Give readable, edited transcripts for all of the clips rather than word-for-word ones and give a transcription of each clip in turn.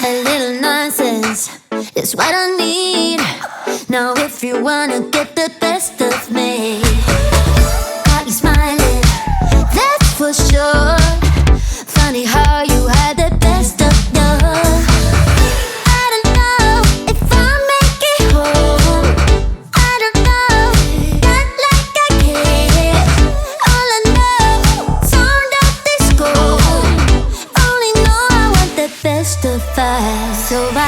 A little nonsense is what I need. Now if you wanna get the best of me, got you smiling, that's for sure. Funny how you had the best of love. I don't know if I'll make it home. I don't know, not like I care. All I know, sound of disco. Only know I want the best of us. So I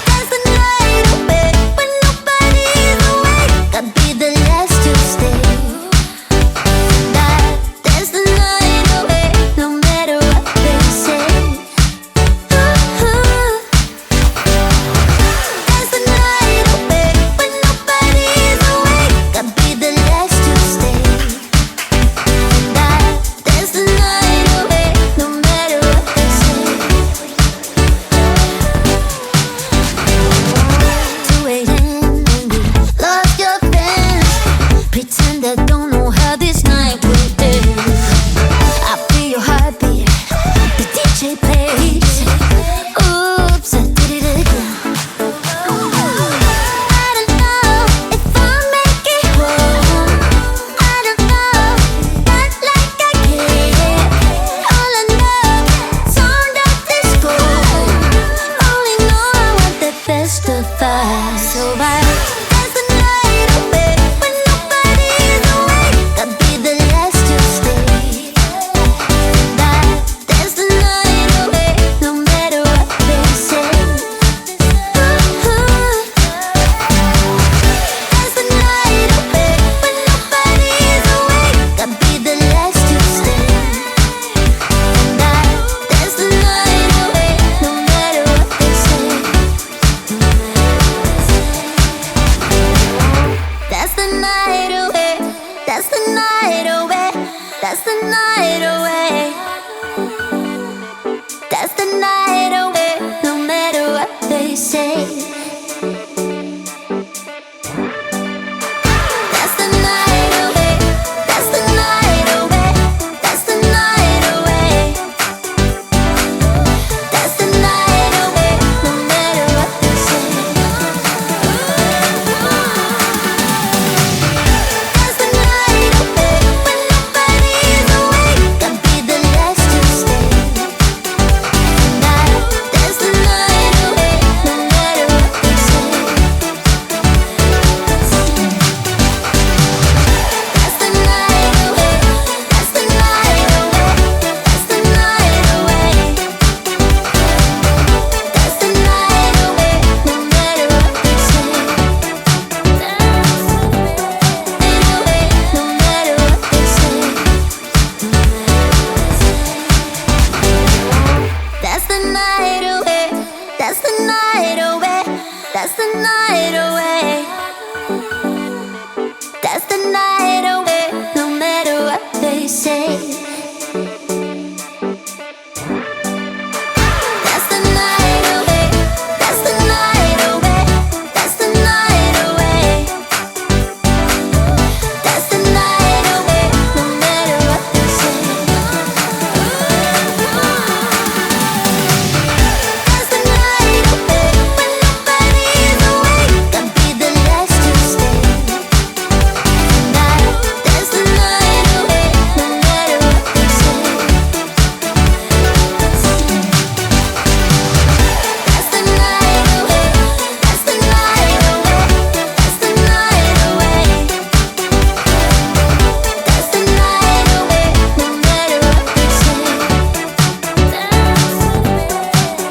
dance the night away when nobody's awake. I'll be the last to stay. Dance the night away, no matter what they say. Dance the night away when nobody's awake. I'll be the last to stay. Dance the night away, no matter what they say. 2 a.m. and we lost your friends. Pretend I don't know how this night will end. I feel your heartbeat, the DJ plays. Oops, I did it again. I don't know if I'll make it home. I don't know, not like I care. All I know, sound of disco. Only know I want the best of us. So I dance the night away when nobody's awake. I'll be the last to stay. Dance the night away, no matter what they say. Dance the night away when nobody's awake. I'll be the last to stay. Dance the night away, no matter what they say. That's the night away. That's the night away. That's the night away. That's the night away, no matter what they say. That's the night away. That's the night away. That's the night away. That's the night away, no matter what they say. That's the night away when nobody's awake. I'll be the last to stay. That's the night away, no matter what they say. That's the night away. That's the night away. That's the night away. That's the night away, no matter what they say. Anyway, no matter what they say. That's the night away. That's the night away. That's the night away. That's the night away.